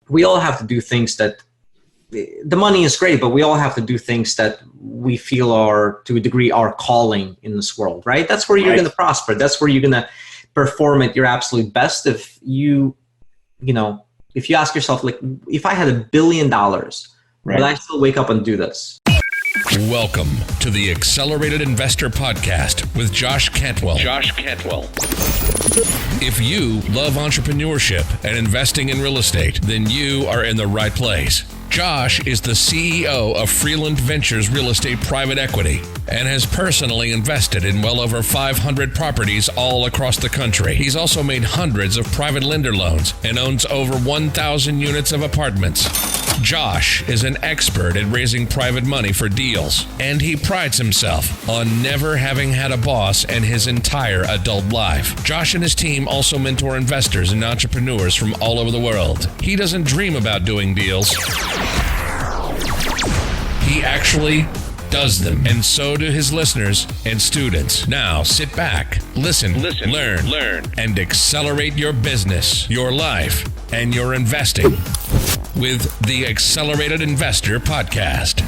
we all have to do things that the money is great, but we all have to do things that we feel are, to a degree, our calling in this world, right? That's where you're going to prosper. That's where you're going to perform at your absolute best. If if you ask yourself, like, if I had $1 billion, would I still wake up and do this? Welcome to the Accelerated Investor Podcast with Josh Cantwell. If you love entrepreneurship and investing in real estate, then you are in the right place. Josh is the CEO of Freeland Ventures Real Estate Private Equity and has personally invested in well over 500 properties all across the country. He's also made hundreds of private lender loans and owns over 1,000 units of apartments. Josh is an expert at raising private money for deals, and he prides himself on never having had a boss in his entire adult life. Josh and his team also mentor investors and entrepreneurs from all over the world. He doesn't dream about doing deals. He actually does them, and so do his listeners and students. Now sit back, listen, learn, and accelerate your business, your life, and your investing with the Accelerated Investor Podcast.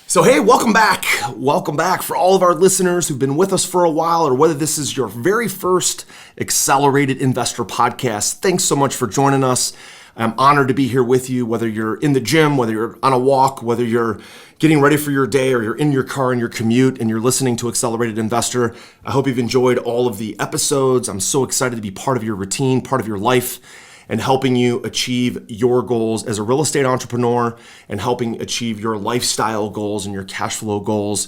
So hey, welcome back. Welcome back for all of our listeners who've been with us for a while, or whether this is your very first Accelerated Investor Podcast. Thanks so much for joining us. I'm honored to be here with you, whether you're in the gym, whether you're on a walk, whether you're getting ready for your day, or you're in your car in your commute and you're listening to Accelerated Investor. I hope you've enjoyed all of the episodes. I'm so excited to be part of your routine, part of your life, and helping you achieve your goals as a real estate entrepreneur and helping achieve your lifestyle goals and your cash flow goals.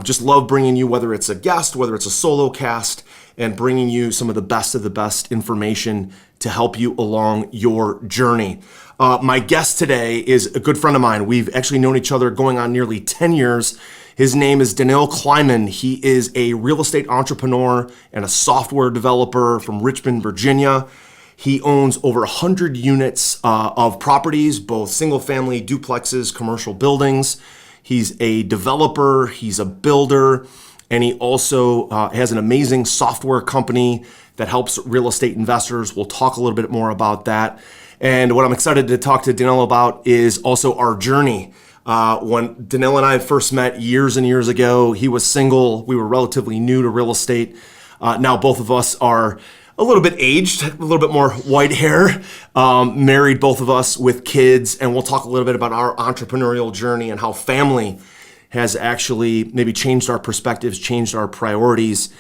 Just love bringing you, whether it's a guest, whether it's a solo cast, and bringing you some of the best information to help you along your journey. My guest today is a good friend of mine. We've actually known each other going on nearly 10 years. His name is Daniil Kleyman. He is a real estate entrepreneur and a software developer from Richmond, Virginia. He owns over 100 units of properties, both single-family, duplexes, commercial buildings. He's a developer, he's a builder, and he also has an amazing software company that helps real estate investors. We'll talk a little bit more about that. And what I'm excited to talk to Daniil about is also our journey. When Daniil and I first met years and years ago, he was single. We were relatively new to real estate. Now both of us are a little bit aged, a little bit more white hair, married, both of us with kids. And we'll talk a little bit about our entrepreneurial journey and how family has actually maybe changed our perspectives, changed our priorities.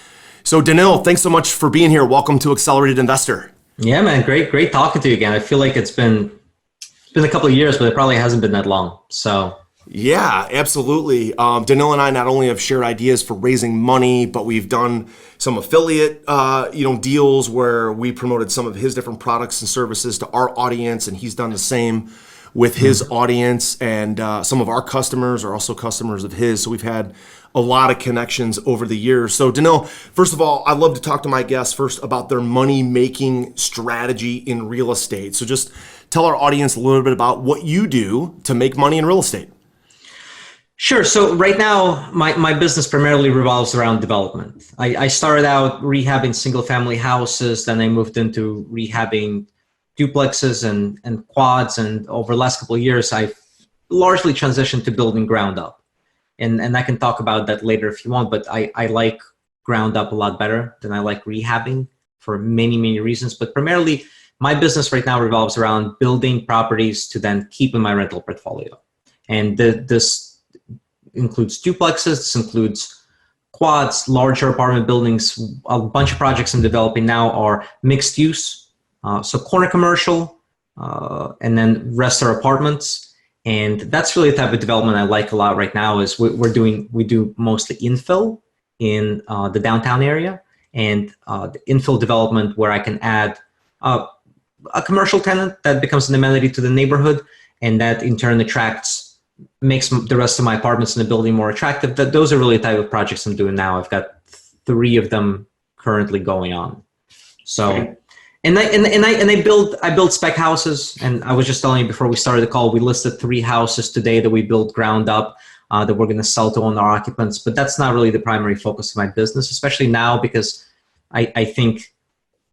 So Daniil, thanks so much for being here. Welcome to Accelerated Investor. Yeah, man, great talking to you again. I feel like it's been a couple of years, but it probably hasn't been that long. So yeah, absolutely. Daniil and I not only have shared ideas for raising money, but we've done some affiliate deals where we promoted some of his different products and services to our audience, and he's done the same with his audience. And some of our customers are also customers of his. So we've had a lot of connections over the years. So Daniil, first of all, I love to talk to my guests first about their money-making strategy in real estate. So just tell our audience a little bit about what you do to make money in real estate. Sure. So right now, my business primarily revolves around development. I started out rehabbing single-family houses, then I moved into rehabbing duplexes and quads, and over the last couple of years, I've largely transitioned to building ground up. And I can talk about that later if you want, but I like ground up a lot better than I like rehabbing for many reasons. But primarily, my business right now revolves around building properties to then keep in my rental portfolio. And this includes duplexes, this includes quads, larger apartment buildings. A bunch of projects I'm developing now are mixed use, so corner commercial, and then rest are apartments. And that's really the type of development I like a lot right now. Is we do mostly infill in the downtown area, and the infill development where I can add a commercial tenant that becomes an amenity to the neighborhood, and that in turn makes the rest of my apartments in the building more attractive. Those are really the type of projects I'm doing now. I've got 3 of them currently going on. So. And I build spec houses, and I was just telling you before we started the call, we listed 3 houses today that we built ground up that we're going to sell to owner occupants. But that's not really the primary focus of my business, especially now, because I think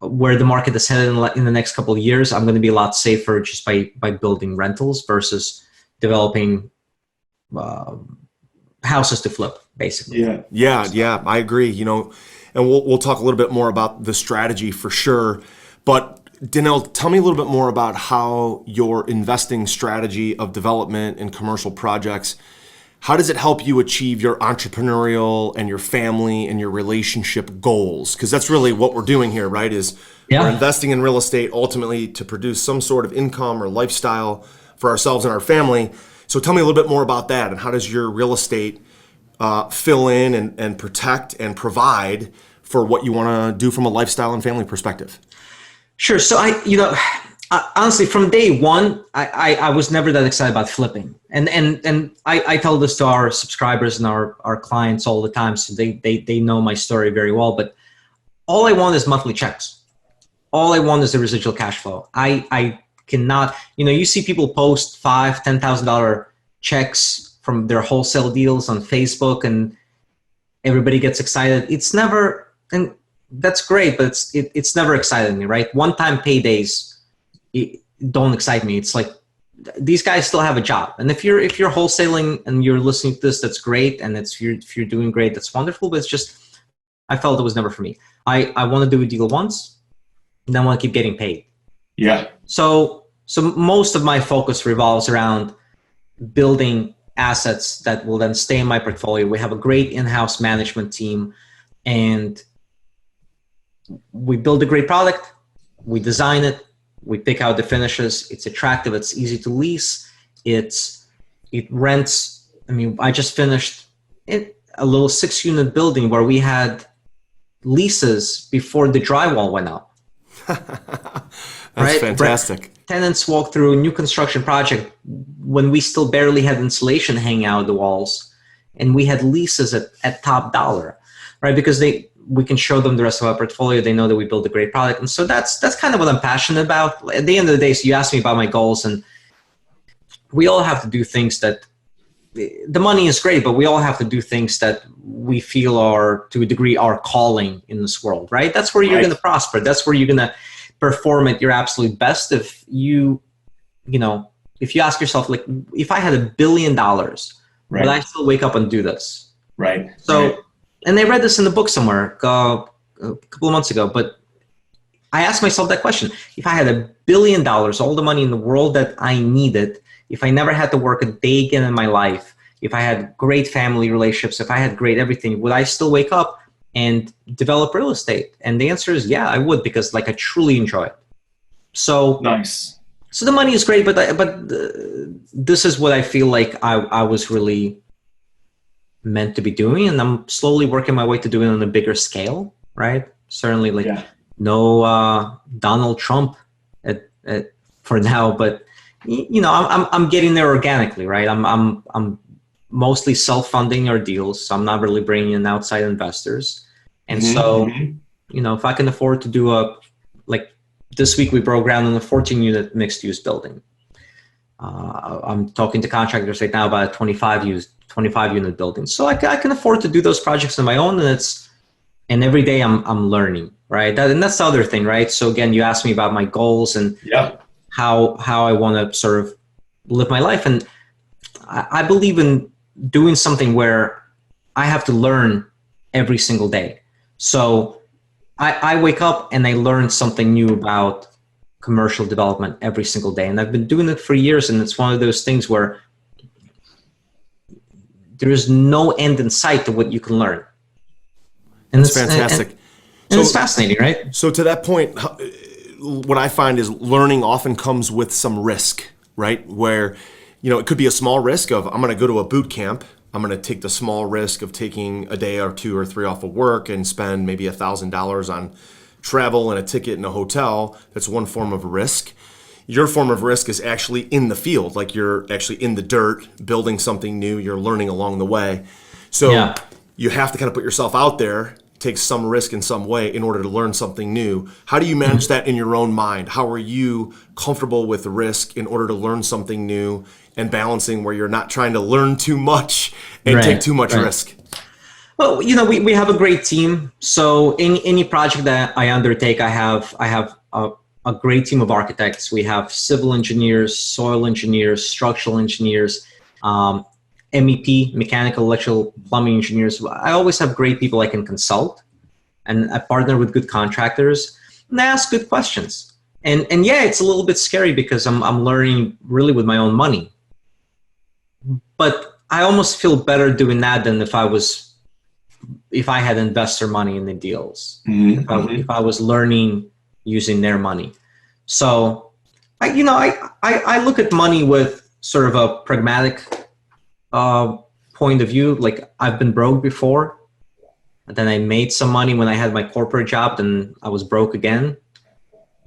where the market is headed in the next couple of years, I'm going to be a lot safer just by building rentals versus developing houses to flip, basically. Yeah. I agree. And we'll talk a little bit more about the strategy for sure. But Daniil, tell me a little bit more about how your investing strategy of development and commercial projects, how does it help you achieve your entrepreneurial and your family and your relationship goals? Because that's really what we're doing here, right? We're investing in real estate ultimately to produce some sort of income or lifestyle for ourselves and our family. So tell me a little bit more about that, and how does your real estate fill in and protect and provide for what you want to do from a lifestyle and family perspective? Sure. So honestly, from day one, I was never that excited about flipping. And I tell this to our subscribers and our clients all the time. So they know my story very well, but all I want is monthly checks. All I want is the residual cash flow. I cannot, you see people post $5,000, $10,000 checks from their wholesale deals on Facebook and everybody gets excited. It's never, and that's great, but it's never excited me, right? One-time paydays don't excite me. It's like these guys still have a job, and if you're wholesaling and you're listening to this, that's great, and if you're doing great, that's wonderful. But it's just I felt it was never for me. I want to do a deal once, and then I want to keep getting paid. Yeah. So most of my focus revolves around building assets that will then stay in my portfolio. We have a great in-house management team, and we build a great product, we design it, we pick out the finishes, it's attractive, it's easy to lease, it rents. I mean, I just finished a little 6-unit building where we had leases before the drywall went up. That's fantastic. Tenants walk through a new construction project when we still barely had insulation hanging out of the walls, and we had leases at top dollar, right? Because we can show them the rest of our portfolio. They know that we build a great product. And so that's kind of what I'm passionate about. At the end of the day, so you asked me about my goals, and we all have to do things that the money is great, but we all have to do things that we feel are, to a degree, our calling in this world, right? That's where you're going to prosper. That's where you're going to perform at your absolute best. If you ask yourself, like, if I had $1 billion, would I still wake up and do this? Right. So, and I read this in the book somewhere a couple of months ago, but I asked myself that question. If I had $1 billion, all the money in the world that I needed, if I never had to work a day again in my life, if I had great family relationships, if I had great everything, would I still wake up and develop real estate? And the answer is yeah, I would, because I truly enjoy it. So nice. So the money is great, but this is what I feel like I was really meant to be doing, and I'm slowly working my way to doing it on a bigger scale, right? Certainly, no Donald Trump for now, but I'm getting there organically, right? I'm mostly self-funding our deals, so I'm not really bringing in outside investors, and so if I can afford to do this week we broke ground on a 14-unit mixed-use building. I'm talking to contractors right now about a 25-unit building. So I can afford to do those projects on my own, and every day I'm learning, right? And that's the other thing, right? So again, you asked me about my goals and how I want to sort of live my life. And I believe in doing something where I have to learn every single day. So I wake up and I learn something new about commercial development every single day. And I've been doing it for years, and it's one of those things where there is no end in sight to what you can learn. And it's fantastic. And it's fascinating, right? So to that point, what I find is learning often comes with some risk, right? Where, it could be a small risk of, I'm going to go to a boot camp. I'm going to take the small risk of taking a day or 2 or 3 off of work and spend maybe $1,000 on travel and a ticket in a hotel. That's one form of risk. Your form of risk is actually in the field, like you're actually in the dirt, building something new, you're learning along the way. So you have to kind of put yourself out there, take some risk in some way in order to learn something new. How do you manage that in your own mind? How are you comfortable with risk in order to learn something new, and balancing where you're not trying to learn too much and take too much risk? Well, we have a great team. So any project that I undertake, I have a great team of architects. We have civil engineers, soil engineers, structural engineers, MEP, mechanical, electrical, plumbing engineers. I always have great people I can consult, and I partner with good contractors, and I ask good questions. And yeah, it's a little bit scary because I'm learning really with my own money. But I almost feel better doing that than if I had investor money in the deals. Mm-hmm. If I was learning using their money. So I look at money with sort of a pragmatic point of view. Like, I've been broke before, and then I made some money when I had my corporate job, then I was broke again.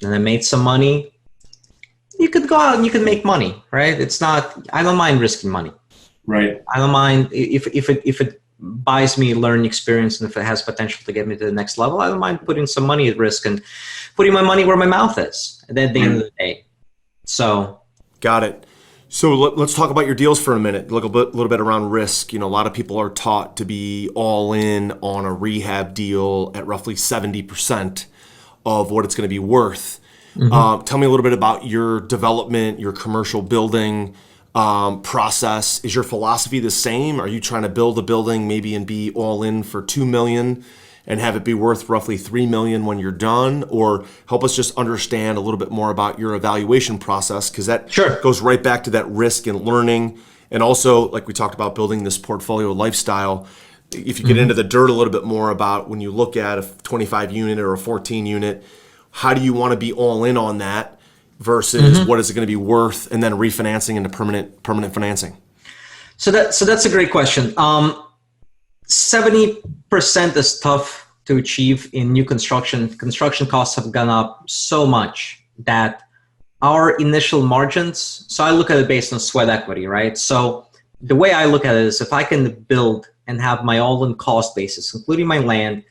Then I made some money. You could go out and you can make money, right? I don't mind risking money. Right. I don't mind if it buys me learning experience, and if it has potential to get me to the next level, I don't mind putting some money at risk and putting my money where my mouth is at the end of the day. So. Got it. So let's talk about your deals for a minute. A little bit around risk. A lot of people are taught to be all in on a rehab deal at roughly 70% of what it's going to be worth. Mm-hmm. Tell me a little bit about your development, your commercial building process. Is your philosophy the same? Are you trying to build a building maybe and be all in for $2 million and have it be worth roughly $3 million when you're done? Or help us just understand a little bit more about your evaluation process, because that goes right back to that risk and learning. And also, like we talked about, building this portfolio lifestyle. If you get into the dirt a little bit more about when you look at a 25 unit or a 14 unit, how do you want to be all in on that versus what is it going to be worth, and then refinancing into permanent financing? So that's a great question. 70% is tough to achieve in new construction. Construction costs have gone up so much that our initial margins, so I look at it based on sweat equity, right? So the way I look at it is, if I can build and have my all-in cost basis, including my land,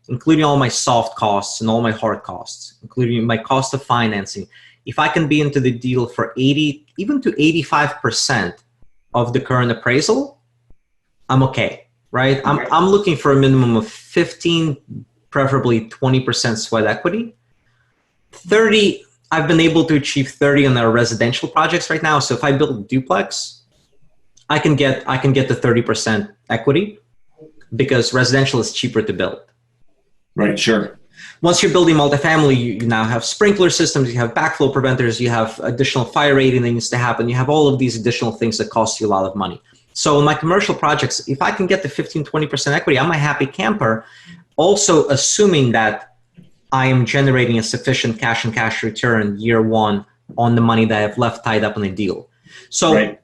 including all my soft costs and all my hard costs, including my cost of financing, if I can be into the deal for 80, even to 85% of the current appraisal, I'm okay, right? I'm looking for a minimum of 15, preferably 20% sweat equity. 30, I've been able to achieve 30 on our residential projects right now. So if I build a duplex, I can get the 30% equity, because residential is cheaper to build. Right, sure. Once you're building multifamily, you now have sprinkler systems, you have backflow preventers, you have additional fire rating that needs to happen. You have all of these additional things that cost you a lot of money. So in my commercial projects, if I can get the 15, 20% equity, I'm a happy camper, also assuming that I am generating a sufficient cash and cash return year one on the money that I've left tied up in the deal. So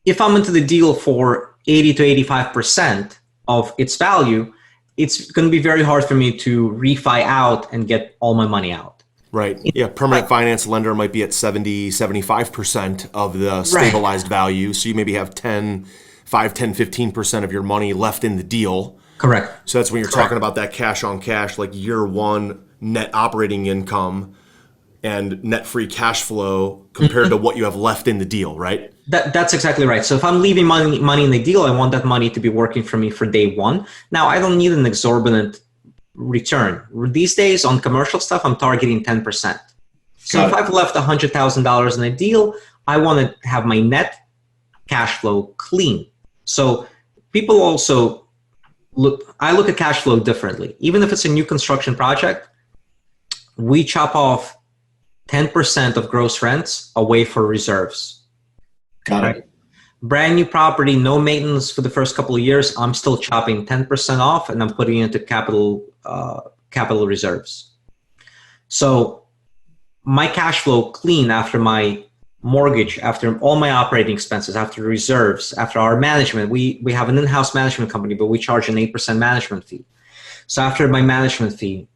if I'm into the deal for 80 to 85% of its value, it's going to be very hard for me to refi out and get all my money out. Right. Yeah. Permanent finance lender might be at 70, 75% of the stabilized value. So you maybe have 10, 15% of your money left in the deal. Correct. So that's when you're talking about that cash on cash, like year one net operating income and net free cash flow compared to what you have left in the deal, right? That's exactly right. So if I'm leaving money in the deal, I want that money to be working for me for day one. Now, I don't need an exorbitant return. These days on commercial stuff, I'm targeting 10%. So if I've left $100,000 in a deal, I want to have my net cash flow clean. So people also I look at cash flow differently. Even if it's a new construction project, we chop off 10% of gross rents away for reserves. Got it. Brand new property, no maintenance for the first couple of years, I'm still chopping 10% off and I'm putting it into capital reserves. So my cash flow clean after my mortgage, after all my operating expenses, after reserves, after our management, we have an in-house management company, but we charge an 8% management fee. So after my management fee,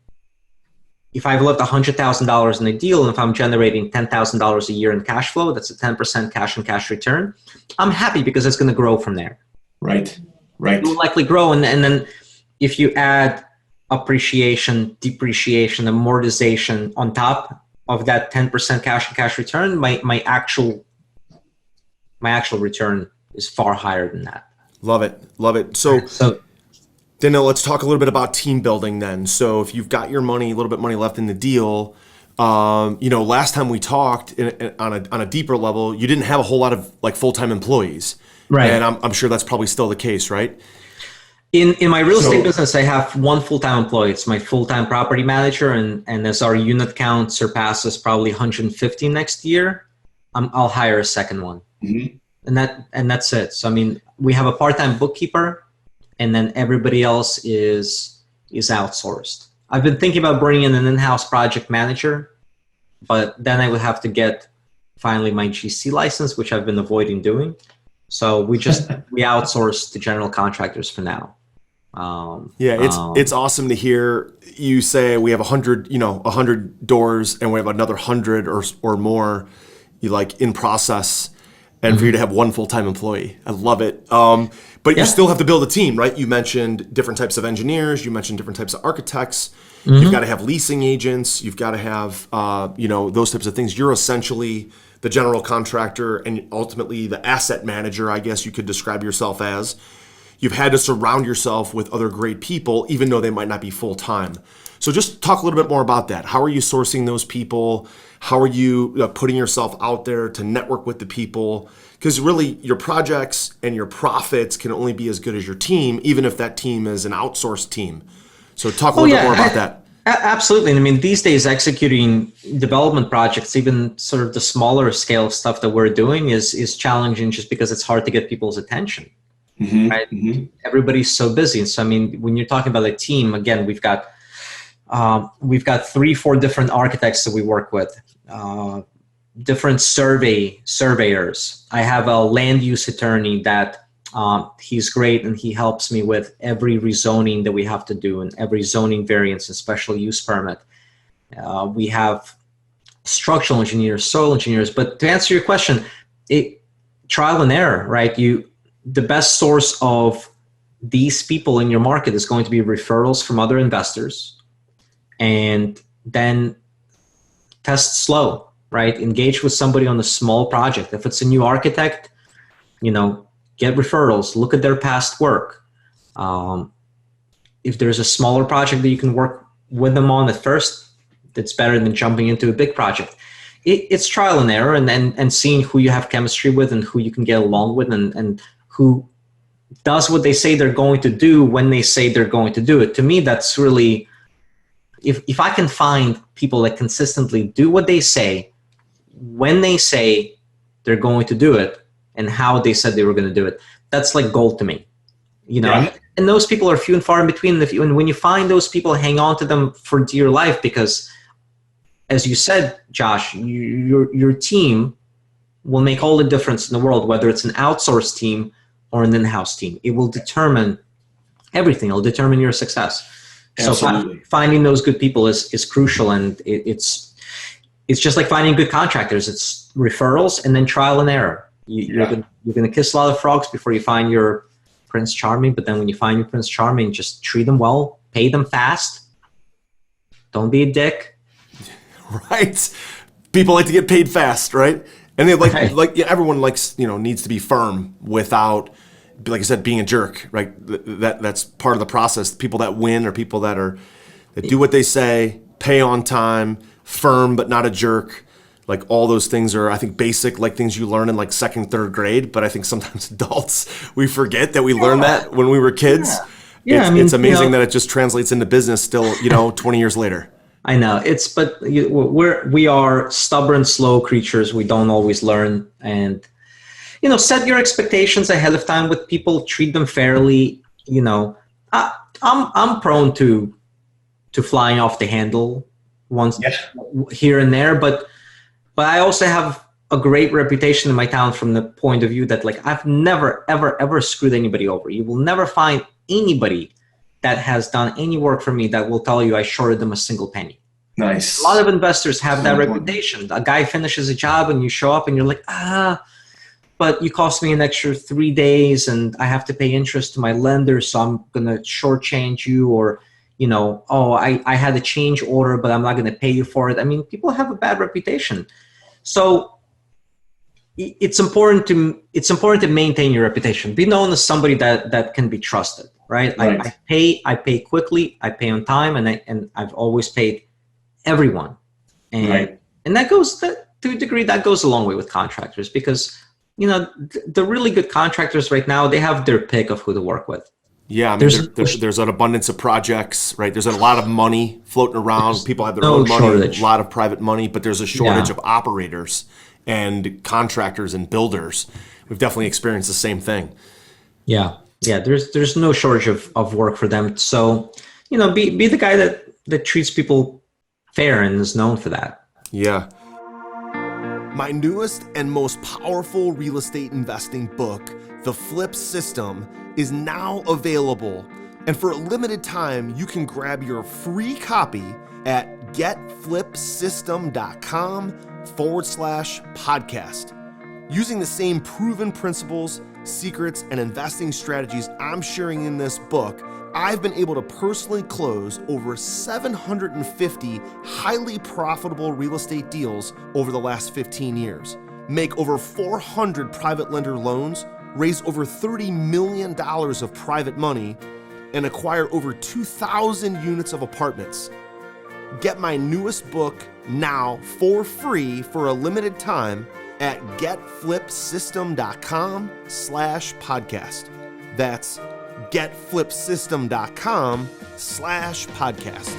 if I've left $100,000 in a deal, and if I'm generating $10,000 a year in cash flow, that's a 10% cash and cash return. I'm happy because it's going to grow from there. Right. It will likely grow. And then if you add appreciation, depreciation, amortization on top of that 10% cash and cash return, my actual return is far higher than that. Love it. So Daniil, let's talk a little bit about team building then. So if you've got your money, a little bit of money left in the deal, last time we talked on a deeper level, you didn't have a whole lot of like full-time employees. Right. And I'm sure that's probably still the case, right? In my real estate business, I have one full-time employee. It's my full-time property manager. And as our unit count surpasses probably 150 next year, I'll hire a second one. Mm-hmm. And that's it. So, I mean, we have a part-time bookkeeper, and then everybody else is outsourced. I've been thinking about bringing in an in-house project manager, but then I would have to get finally my GC license, which I've been avoiding doing. So we outsource to general contractors for now. It's awesome to hear you say we have 100 doors and we have another 100 or more in process, and for you to have one full-time employee. I love it. But you still have to build a team, right? You mentioned different types of engineers. You mentioned different types of architects. Mm-hmm. You've got to have leasing agents. You've got to have, those types of things. You're essentially the general contractor and ultimately the asset manager, I guess you could describe yourself as. You've had to surround yourself with other great people, even though they might not be full-time. So just talk a little bit more about that. How are you sourcing those people? How are you putting yourself out there to network with the people? Because really, your projects and your profits can only be as good as your team, even if that team is an outsourced team. So talk a little bit more about that. Absolutely. I mean, these days, executing development projects, even sort of the smaller scale stuff that we're doing is challenging just because it's hard to get people's attention. Mm-hmm. Right? Mm-hmm. Everybody's so busy. And so, I mean, when you're talking about a team, again, we've got 3-4 different architects that we work with, different surveyors. I have a land use attorney that he's great, and he helps me with every rezoning that we have to do and every zoning variance and special use permit. We have structural engineers, soil engineers. But to answer your question, trial and error, right? The best source of these people in your market is going to be referrals from other investors, and then test slow, right? Engage with somebody on a small project. If it's a new architect, get referrals, look at their past work. If there's a smaller project that you can work with them on at first, that's better than jumping into a big project. It's trial and error, and seeing who you have chemistry with and who you can get along with, and who does what they say they're going to do when they say they're going to do it. To me, that's really, if I can find people that consistently do what they say, when they say they're going to do it, and how they said they were going to do it, that's like gold to me. And those people are few and far in between. And when you find those people, hang on to them for dear life, because as you said, Josh, your team will make all the difference in the world, whether it's an outsourced team or an in-house team. It will determine everything. It'll determine your success. Absolutely. So finding those good people is crucial, and it's just like finding good contractors. It's referrals and then trial and error. You're going to kiss a lot of frogs before you find your Prince Charming, but then when you find your Prince Charming, just treat them well, pay them fast. Don't be a dick. Right. People like to get paid fast, right? And they everyone likes, needs to be firm without, like I said, being a jerk, right? That's part of the process. People that win are people that do what they say, pay on time, firm but not a jerk. Like all those things are, I think, basic, like things you learn in like 2nd, 3rd grade. But I think sometimes adults, we forget that we learned that when we were kids. Yeah. It's amazing that it just translates into business still, 20 years later. I know but we are stubborn, slow creatures. We don't always learn, and set your expectations ahead of time with people. Treat them fairly. I'm prone to flying off the handle once here and there, but I also have a great reputation in my town from the point of view that I've never ever screwed anybody over. You will never find anybody that has done any work for me that will tell you I shorted them a single penny. Nice. A lot of investors have that reputation. A guy finishes a job and you show up and you're like, but you cost me an extra 3 days and I have to pay interest to my lender, so I'm going to shortchange you, or, I had a change order, but I'm not going to pay you for it. I mean, people have a bad reputation. So it's important to maintain your reputation. Be known as somebody that can be trusted. right? Right. I pay quickly, I pay on time, and I've always paid everyone. Right. And that goes to a degree, that goes a long way with contractors, because the really good contractors right now, they have their pick of who to work with. Yeah, I mean, there's an abundance of projects, right? There's a lot of money floating around. People have their own money, shortage. A lot of private money, but there's a shortage of operators and contractors and builders. We've definitely experienced the same thing. Yeah. There's no shortage of work for them. So, be the guy that treats people fair and is known for that. Yeah. My newest and most powerful real estate investing book, The Flip System, is now available. And for a limited time, you can grab your free copy at getflipsystem.com/podcast. Using the same proven principles, secrets, and investing strategies I'm sharing in this book, I've been able to personally close over 750 highly profitable real estate deals over the last 15 years, make over 400 private lender loans, raise over $30 million of private money, and acquire over 2,000 units of apartments. Get my newest book now for free for a limited time at getflipsystem.com/podcast. That's getflipsystem.com/podcast.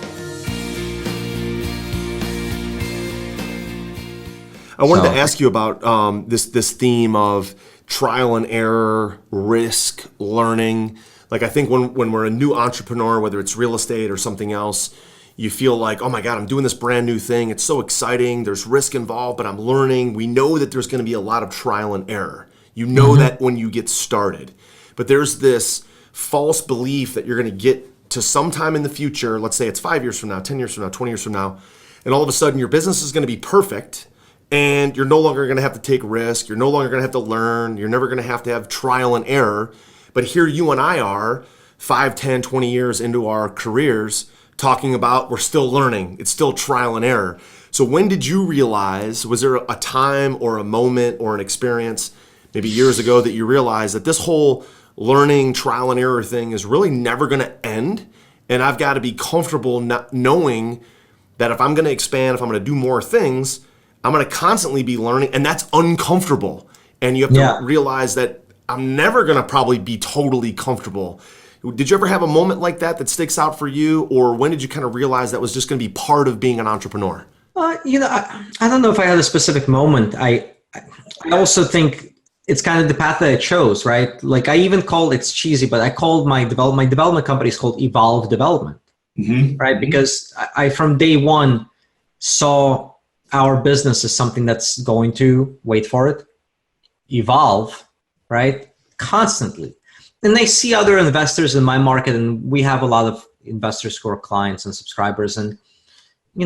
I wanted to ask you about this theme of trial and error, risk, learning. Like, I think when we're a new entrepreneur, whether it's real estate or something else, you feel like, oh my God, I'm doing this brand new thing. It's so exciting. There's risk involved, but I'm learning. We know that there's going to be a lot of trial and error. You know that when you get started. But there's this false belief that you're going to get to sometime in the future, let's say it's 5 years from now, 10 years from now, 20 years from now, and all of a sudden your business is going to be perfect, and you're no longer going to have to take risk. You're no longer going to have to learn. You're never going to have trial and error. But here you and I are 5, 10, 20 years into our careers talking about we're still learning. It's still trial and error. So when did you realize, was there a time or a moment or an experience maybe years ago that you realized that this whole learning trial and error thing is really never going to end, and I've got to be comfortable not knowing that if I'm going to expand, if I'm going to do more things, I'm going to constantly be learning, and that's uncomfortable. And you have to realize that I'm never going to probably be totally comfortable. Did you ever have a moment like that sticks out for you, or when did you kind of realize that was just going to be part of being an entrepreneur? I don't know if I had a specific moment. I also think it's kind of the path that I chose, right? Like, I even called, it's cheesy, but I called my development company is called Evolve Development, right? Because I from day one saw our business as something that's going to, wait for it, evolve, right? Constantly. And they see other investors in my market, and we have a lot of investors who are clients and subscribers. And,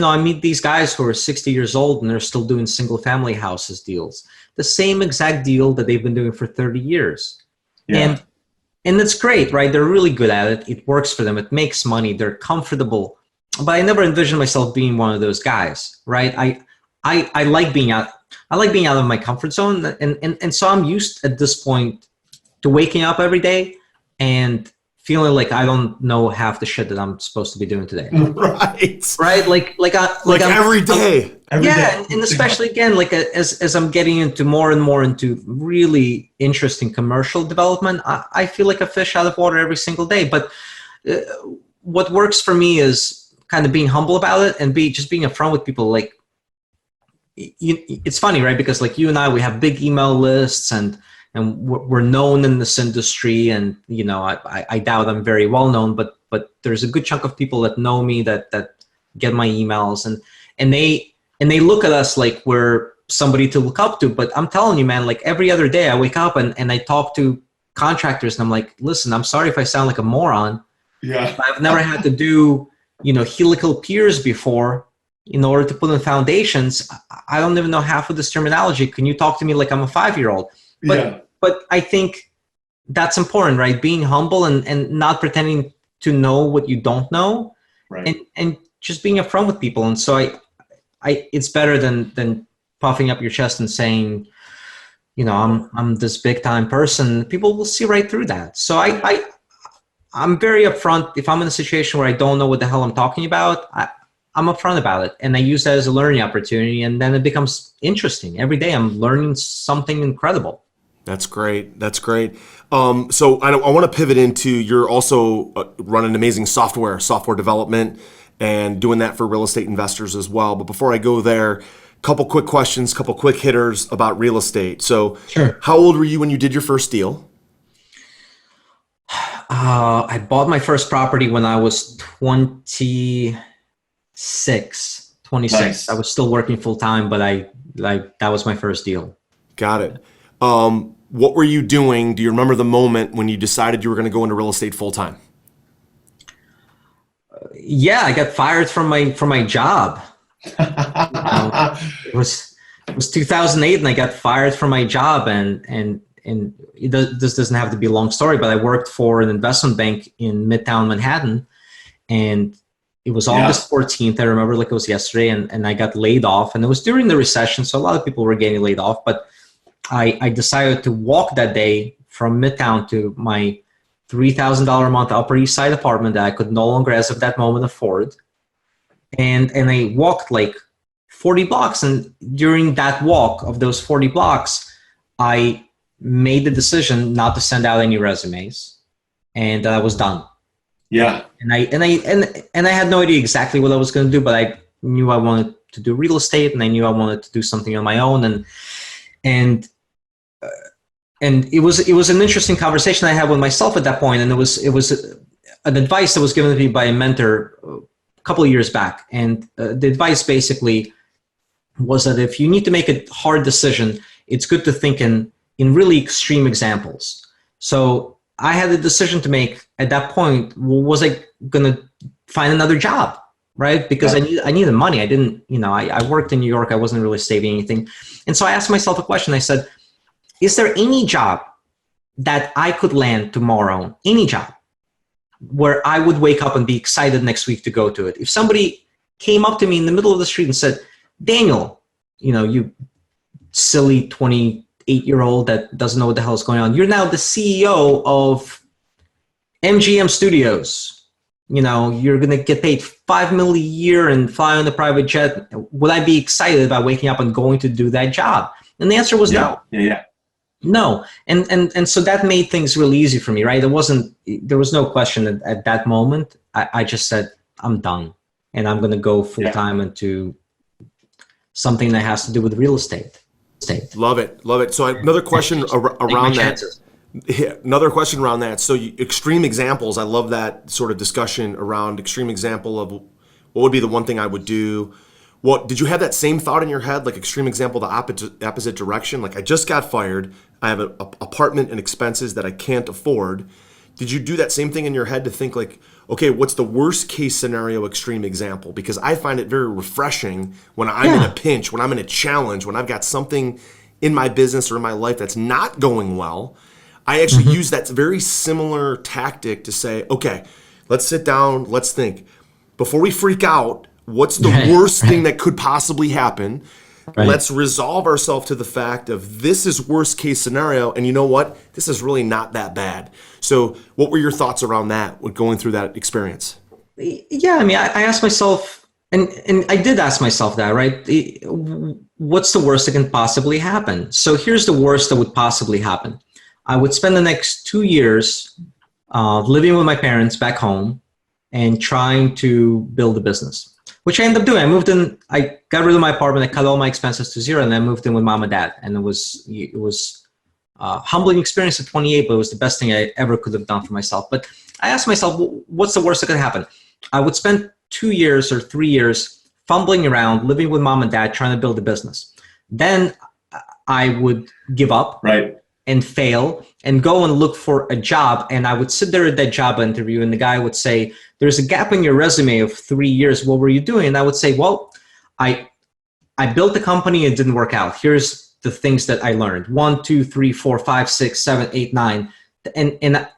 I meet these guys who are 60 years old and they're still doing single family houses deals, the same exact deal that they've been doing for 30 years. Yeah. And it's great, right? They're really good at it. It works for them. It makes money. They're comfortable. But I never envisioned myself being one of those guys, right? I like being out of my comfort zone. And so I'm used at this point to waking up every day and feeling like I don't know half the shit that I'm supposed to be doing today. Right. Right. Like every day. And especially again, like as I'm getting into more and more into really interesting commercial development, I feel like a fish out of water every single day. But what works for me is kind of being humble about it and just being upfront with people. Like, it's funny, right? Because like you and I, we have big email lists and we're known in this industry, and I doubt I'm very well known, but there's a good chunk of people that know me that get my emails, and they look at us like we're somebody to look up to. But I'm telling you, man, like every other day I wake up and I talk to contractors and I'm like, listen, I'm sorry if I sound like a moron. Yeah, I've never had to do helical piers before in order to put in foundations. I don't even know half of this terminology. Can you talk to me like I'm a 5-year-old? But I think that's important, right? Being humble and not pretending to know what you don't know, right? And just being upfront with people. And so I it's better than puffing up your chest and saying, I'm this big time person. People will see right through that. So I'm very upfront. If I'm in a situation where I don't know what the hell I'm talking about, I'm upfront about it. And I use that as a learning opportunity. And then it becomes interesting. Every day I'm learning something incredible. That's great. That's great. So I want to pivot into, you're also running amazing software development and doing that for real estate investors as well. But before I go there, couple quick questions, couple quick hitters about real estate. So Sure. How old were you when you did your first deal? I bought my first property when I was 26. Nice. I was still working full time, but that was my first deal. Got it. What were you doing? Do you remember the moment when you decided you were going to go into real estate full time? Yeah, I got fired from my job. It was 2008, and I got fired from my job, and this doesn't have to be a long story, but I worked for an investment bank in Midtown Manhattan, and it was August 14th. I remember like it was yesterday, and I got laid off, and it was during the recession, so a lot of people were getting laid off, but I decided to walk that day from Midtown to my $3,000 a month Upper East Side apartment that I could no longer, as of that moment, afford. And I walked like 40 blocks. And during that walk of those 40 blocks, I made the decision not to send out any resumes, and I was done. Yeah. And I had no idea exactly what I was going to do, but I knew I wanted to do real estate, and I knew I wanted to do something on my own. And it was an interesting conversation I had with myself at that point, and it was an advice that was given to me by a mentor a couple of years back, and the advice basically was that if you need to make a hard decision, it's good to think in really extreme examples. So I had a decision to make at that point. Was I going to find another job, right? Because I needed money. I didn't, I worked in New York. I wasn't really saving anything. And so I asked myself a question. I said, is there any job that I could land tomorrow, any job, where I would wake up and be excited next week to go to it? If somebody came up to me in the middle of the street and said, Daniel, you silly 28-year-old that doesn't know what the hell is going on, you're now the CEO of MGM Studios. You're going to get paid $5 million a year and fly on a private jet. Would I be excited about waking up and going to do that job? And the answer was no. Yeah. No. And so that made things really easy for me, right? There was no question at that moment. I just said, I'm done, and I'm going to go full time into something that has to do with real estate. Love it. So another question around that. Yeah, another question around that. So extreme examples. I love that sort of discussion around extreme example of what would be the one thing I would do. What did you have that same thought in your head, like extreme example, the opposite direction? Like, I just got fired. I have an apartment and expenses that I can't afford. Did you do that same thing in your head to think like, okay, what's the worst case scenario extreme example? Because I find it very refreshing when I'm in a pinch, when I'm in a challenge, when I've got something in my business or in my life that's not going well. I actually use that very similar tactic to say, okay, let's sit down, let's think. Before we freak out, what's the worst thing that could possibly happen? Right. Let's resolve ourselves to the fact of this is worst case scenario, and you know what? This is really not that bad. So what were your thoughts around that with going through that experience? Yeah, I mean, I asked myself, and I did ask myself that, right? What's the worst that can possibly happen? So here's the worst that would possibly happen. I would spend the next 2 years living with my parents back home and trying to build a business, which I ended up doing. I got rid of my apartment, I cut all my expenses to zero, and I moved in with mom and dad. And it was a humbling experience at 28, but it was the best thing I ever could have done for myself. But I asked myself, what's the worst that could happen? I would spend 2 years or 3 years fumbling around, living with mom and dad, trying to build a business. Then I would give up. Right. And fail and go and look for a job. And I would sit there at that job interview, and the guy would say, there's a gap in your resume of 3 years. What were you doing? And I would say, well, I built a company. It didn't work out. Here's the things that I learned. 1, 2, 3, 4, 5, 6, 7, 8, 9. And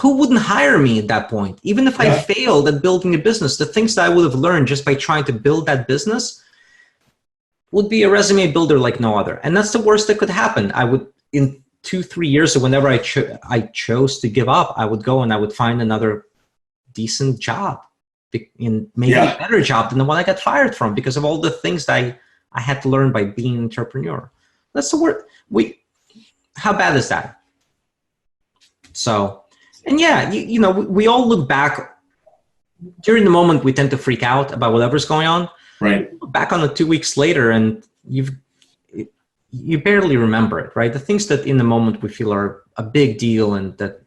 who wouldn't hire me at that point? Even if I failed at building a business, the things that I would have learned just by trying to build that business would be a resume builder like no other. And that's the worst that could happen. I would, in 2-3 years, or whenever I chose to give up, I would go and I would find another decent job, in maybe a better job than the one I got fired from, because of all the things that I had to learn by being an entrepreneur. That's the word. How bad is that? So, and yeah, we all look back during the moment. We tend to freak out about whatever's going on. Right. Look back on it 2 weeks later, and you barely remember it, right? The things that in the moment we feel are a big deal and that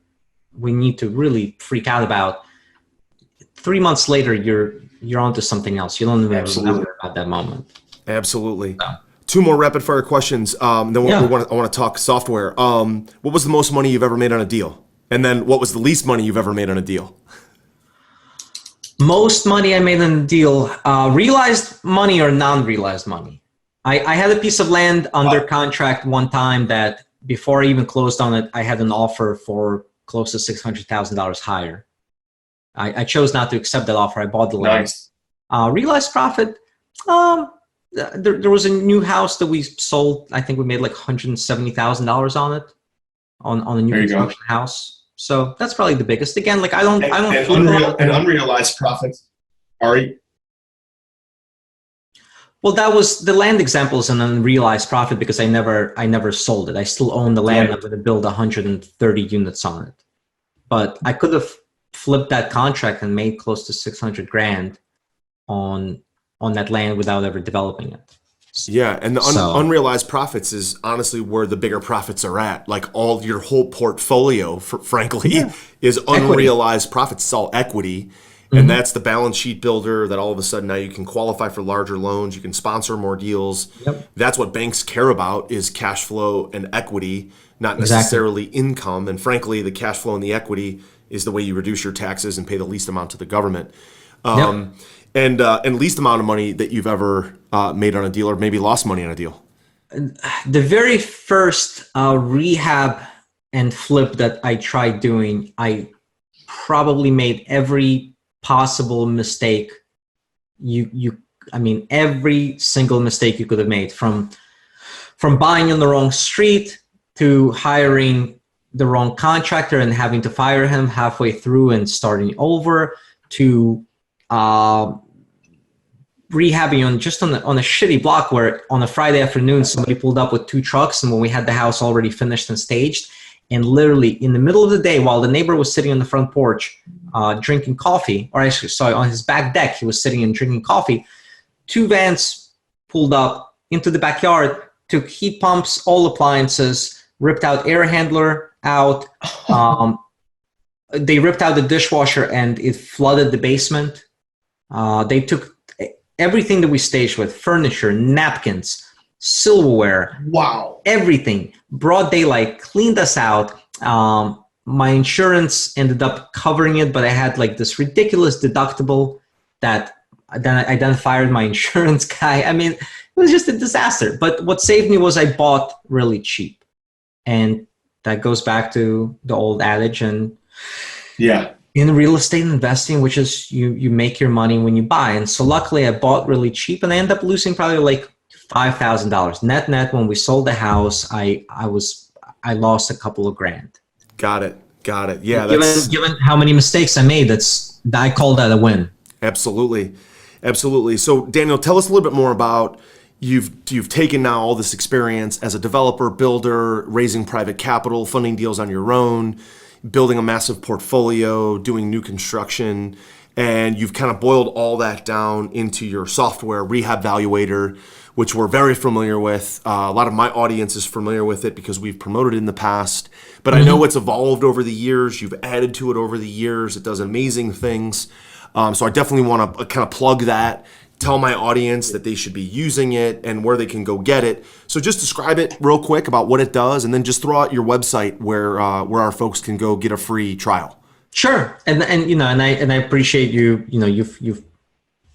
we need to really freak out about, 3 months later, you're onto something else. You don't even remember about that moment. Absolutely. So. 2 more rapid fire questions. Then I want to talk software. What was the most money you've ever made on a deal? And then what was the least money you've ever made on a deal? Most money I made on a deal, realized money or non-realized money. I had a piece of land under contract one time that before I even closed on it, I had an offer for close to $600,000 higher. I chose not to accept that offer. I bought the land. Nice. Realized profit. There was a new house that we sold. I think we made like $170,000 on it, on a new construction house. So that's probably the biggest. Again, like I don't. And unrealized profits. Ari. Well, that was the land example is an unrealized profit because I never sold it. I still own the land. Right. I'm going to build 130 units on it, but I could have flipped that contract and made close to $600,000 on that land without ever developing it. Yeah, and the unrealized profits is honestly where the bigger profits are at. Like your whole portfolio, frankly, is unrealized profits. It's all equity. And that's the balance sheet builder that all of a sudden now you can qualify for larger loans. You can sponsor more deals. Yep. That's what banks care about is cash flow and equity, not necessarily income. And frankly, the cash flow and the equity is the way you reduce your taxes and pay the least amount to the government. And least amount of money that you've ever made on a deal or maybe lost money on a deal. The very first rehab and flip that I tried doing, I probably made every possible mistake every single mistake you could have made, from buying in the wrong street to hiring the wrong contractor and having to fire him halfway through and starting over, to rehabbing on a shitty block where on a Friday afternoon somebody pulled up with 2 trucks, and when we had the house already finished and staged, and literally in the middle of the day while the neighbor was sitting on the front porch drinking coffee, or actually sorry, on his back deck he was sitting and drinking coffee, 2 vans pulled up into the backyard, took heat pumps, all appliances, ripped out air handler out. They ripped out the dishwasher and it flooded the basement. They took everything that we staged with, furniture, napkins, silverware, everything, broad daylight, cleaned us out. My insurance ended up covering it, but I had like this ridiculous deductible that then I then fired my insurance guy. I mean, it was just a disaster. But what saved me was I bought really cheap. And that goes back to the old adage in real estate investing, which is you make your money when you buy. And so luckily I bought really cheap and I ended up losing probably like $5,000 net. When we sold the house, I lost a couple of grand. Got it. Yeah. Given how many mistakes I made, I call that a win. Absolutely. So Daniil, tell us a little bit more about you've taken now all this experience as a developer, builder, raising private capital, funding deals on your own, building a massive portfolio, doing new construction, and you've kind of boiled all that down into your software, Rehab Valuator, which we're very familiar with. A lot of my audience is familiar with it because we've promoted it in the past. But I know it's evolved over the years. You've added to it over the years. It does amazing things. So I definitely want to kind of plug that, tell my audience that they should be using it and where they can go get it. So just describe it real quick about what it does, and then just throw out your website where our folks can go get a free trial. Sure, and I appreciate you've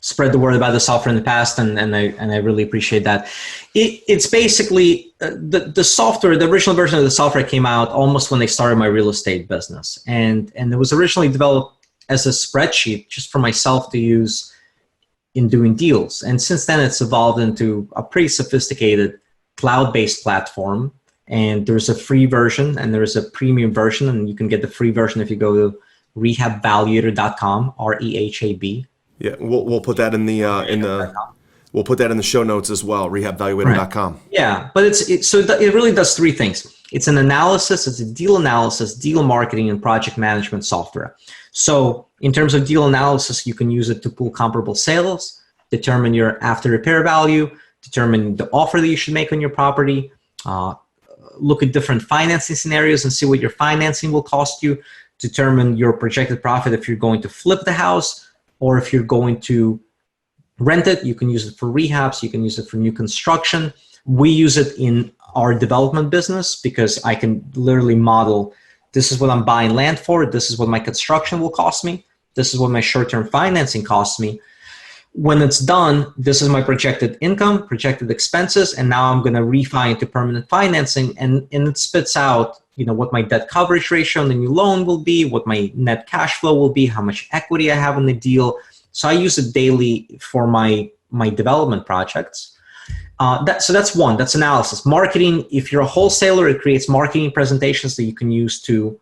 spread the word about the software in the past, and I really appreciate that. It's basically the software. The original version of the software came out almost when they started my real estate business, and it was originally developed as a spreadsheet just for myself to use in doing deals. And since then, it's evolved into a pretty sophisticated cloud-based platform. And there's a free version and there's a premium version, and you can get the free version if you go to rehabvaluator.com, REHAB. Yeah, we'll put that in the we'll put that in the show notes as well, rehabvaluator.com. Right. Yeah, but it really does three things. It's an analysis, it's a deal analysis, deal marketing, and project management software. So in terms of deal analysis, you can use it to pull comparable sales, determine your after repair value, determine the offer that you should make on your property, look at different financing scenarios and see what your financing will cost you, determine your projected profit if you're going to flip the house or if you're going to rent it. You can use it for rehabs, you can use it for new construction. We use it in our development business because I can literally model, this is what I'm buying land for, this is what my construction will cost me, this is what my short-term financing costs me. When it's done, this is my projected income, projected expenses, and now I'm going to refi into permanent financing, and it spits out, what my debt coverage ratio on the new loan will be, what my net cash flow will be, how much equity I have in the deal. So I use it daily for my development projects. So that's one, that's analysis. Marketing, if you're a wholesaler, it creates marketing presentations that you can use to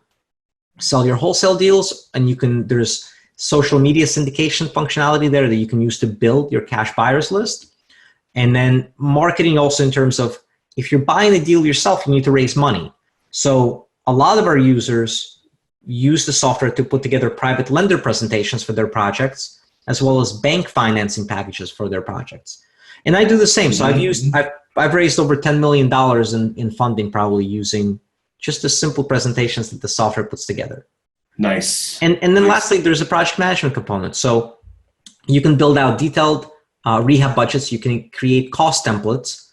sell your wholesale deals, and there's social media syndication functionality there that you can use to build your cash buyers list. And then marketing also in terms of, if you're buying a deal yourself, you need to raise money. So a lot of our users use the software to put together private lender presentations for their projects, as well as bank financing packages for their projects. And I do the same. So I've raised over $10 million in funding, probably using just the simple presentations that the software puts together. Nice. And then lastly, there's a project management component. So you can build out detailed rehab budgets. You can create cost templates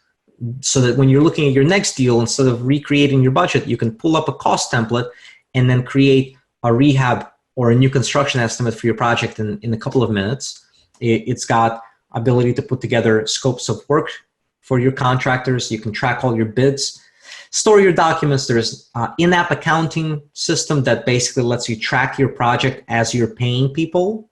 so that when you're looking at your next deal, instead of recreating your budget, you can pull up a cost template and then create a rehab or a new construction estimate for your project in a couple of minutes. It's got ability to put together scopes of work for your contractors. You can track all your bids, store your documents. There's an in-app accounting system that basically lets you track your project as you're paying people,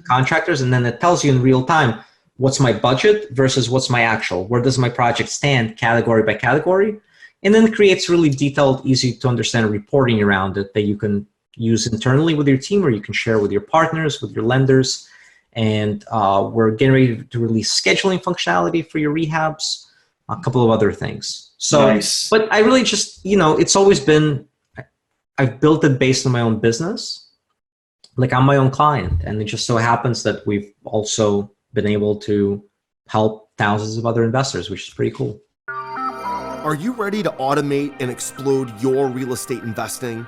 contractors, and then it tells you in real time, what's my budget versus what's my actual? Where does my project stand category by category? And then it creates really detailed, easy to understand reporting around it that you can use internally with your team, or you can share with your partners, with your lenders. And we're getting ready to release scheduling functionality for your rehabs, a couple of other things. So, nice. But I really just, it's always been, I've built it based on my own business. Like I'm my own client, and it just so happens that we've also been able to help thousands of other investors, which is pretty cool. Are you ready to automate and explode your real estate investing?